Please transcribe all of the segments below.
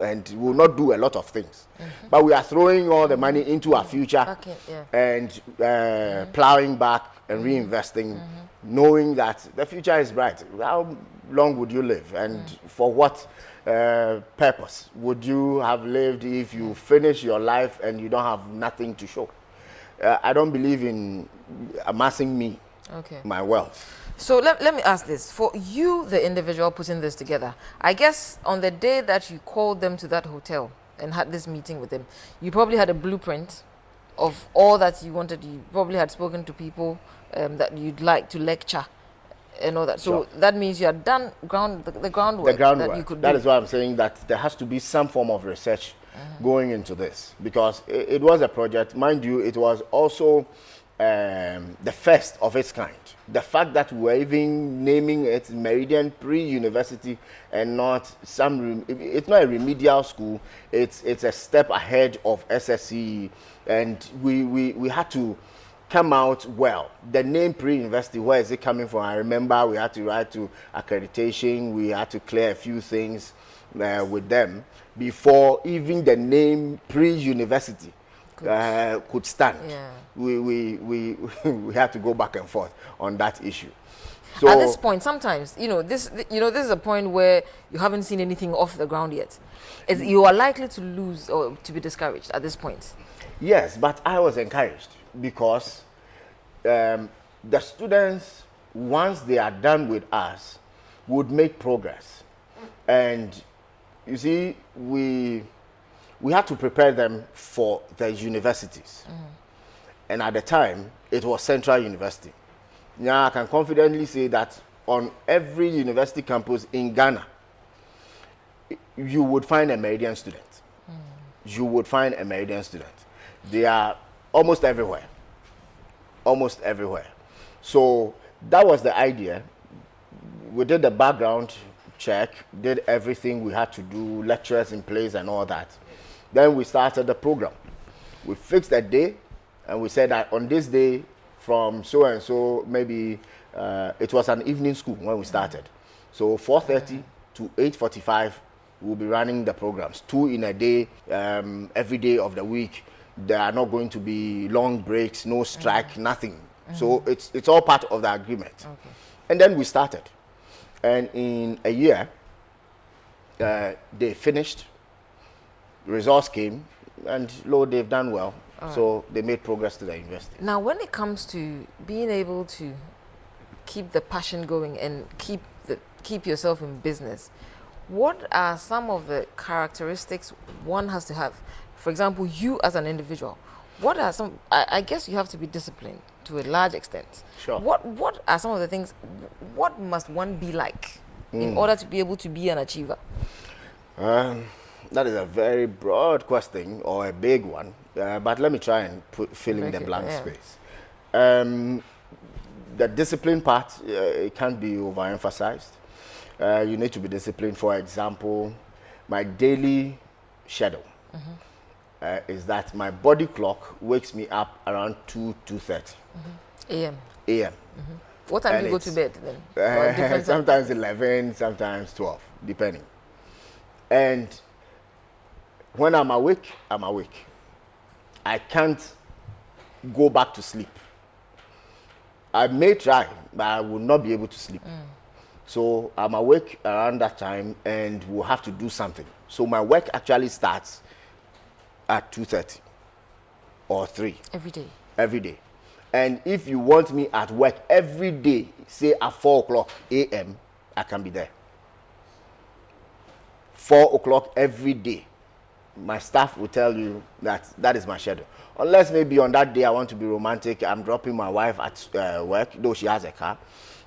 and we will not do a lot of things. But we are throwing all the money into our future and plowing back and reinvesting, knowing that the future is bright. How long would you live, and for what purpose would you have lived if you finish your life and you don't have nothing to show? I don't believe in amassing my wealth. So let me ask this. For you, the individual putting this together, I guess on the day that you called them to that hotel and had this meeting with them, you probably had a blueprint of all that you wanted. You probably had spoken to people that you'd like to lecture and all that. So that means you had done the groundwork that you could do. That is why I'm saying that there has to be some form of research going into this, because it was a project. Mind you, it was also the first of its kind. The fact that we're even naming it Meridian Pre-University and not it's not a remedial school, it's a step ahead of SSC, and we had to come out well. The name Pre-University, where is it coming from? I remember we had to write to accreditation, we had to clear a few things with them before even the name Pre-University could stand. We had to go back and forth on that issue. So at this point, sometimes this is a point where you haven't seen anything off the ground yet. You are likely to lose or to be discouraged at this point. Yes, but I was encouraged because the students, once they are done with us, would make progress. And you see, we had to prepare them for the universities. And at the time, it was Central University. Now, I can confidently say that on every university campus in Ghana, you would find a Meridian student. You would find a Meridian student. They are almost everywhere. Almost everywhere. So that was the idea. We did the background check, did everything we had to do, lecturers in place and all that. Then we started the program. We fixed a day, and we said that on this day, from so and so, maybe it was an evening school when we started. So 4:30 to 8:45, we'll be running the programs. 2 in a day, every day of the week. There are not going to be long breaks, no strike, nothing. So it's all part of the agreement. And then we started. And in a year, they finished. Results came, and they've done well. So they made progress to the university. Now, when it comes to being able to keep the passion going and keep yourself in business, what are some of the characteristics one has to have? For example, you as an individual, what are some? I guess you have to be disciplined to a large extent. Sure. What are some of the things? What must one be like in order to be able to be an achiever? That is a very broad question, or a big one, but let me try and fill in the blank space. The discipline part, it can't be overemphasized. You need to be disciplined. For example, my daily schedule is that my body clock wakes me up around 2:30 a.m. What time do you go to bed then? Sometimes 11, sometimes 12, depending. And when I'm awake, I'm awake. I can't go back to sleep. I may try, but I will not be able to sleep. So I'm awake around that time, and we'll have to do something. So my work actually starts at 2:30 or 3. Every day? Every day. And if you want me at work every day, say at 4:00 a.m., I can be there. 4:00 every day. My staff will tell you that is my schedule. Unless maybe on that day I want to be romantic, I'm dropping my wife at work, though she has a car.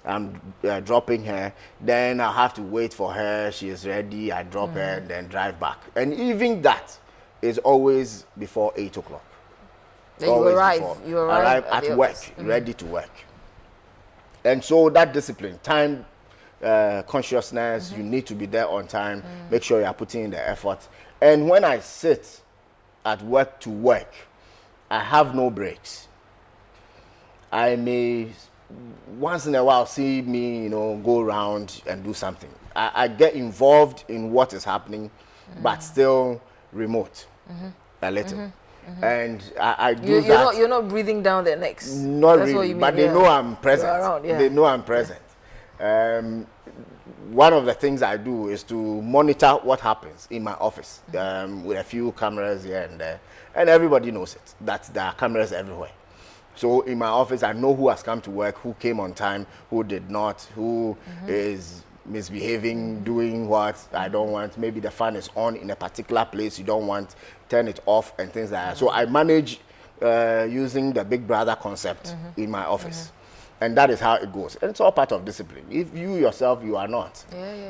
I'm dropping her, then I have to wait for her, she is ready, I drop her, and then drive back. And even that is always before 8:00. You arrive at work, ready to work. And so that discipline, time consciousness, you need to be there on time, make sure you are putting in the effort. And when I sit at work to work, I have no breaks. I may once in a while see me, go around and do something. I get involved in what is happening but still remote a little. And I do You're that. not, you're not breathing down their necks. Not That's really, what you mean, but they know I'm present. You're around, They know I'm present. One of the things I do is to monitor what happens in my office with a few cameras here and there. And everybody knows it, that there are cameras everywhere. So in my office, I know who has come to work, who came on time, who did not, who is misbehaving, doing what I don't want. Maybe the fan is on in a particular place you don't want, turn it off and things like that. So I manage using the Big Brother concept in my office. And that is how it goes. And it's all part of discipline. If you yourself, you are not,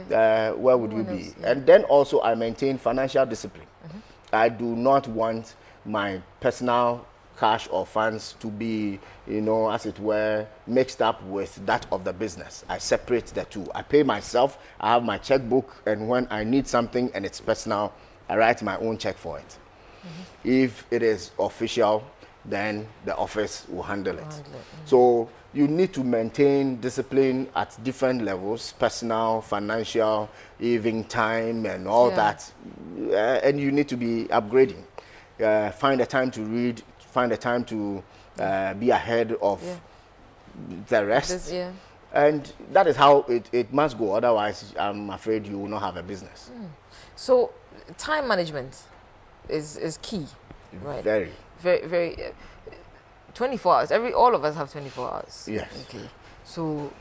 where would you be? And then also I maintain financial discipline. I do not want my personal cash or funds to be, you know, as it were, mixed up with that of the business. I separate the two. I pay myself, I have my checkbook, and when I need something and it's personal, I write my own check for it. If it is official, then the office will handle it. So you need to maintain discipline at different levels, personal, financial, even time and all that. And you need to be upgrading. Find a time to read, find a time to be ahead of the rest. And that is how it must go. Otherwise, I'm afraid you will not have a business. So time management is key, right? Very. Very, very. 24 hours. All of us have 24 hours. Yes. Okay. So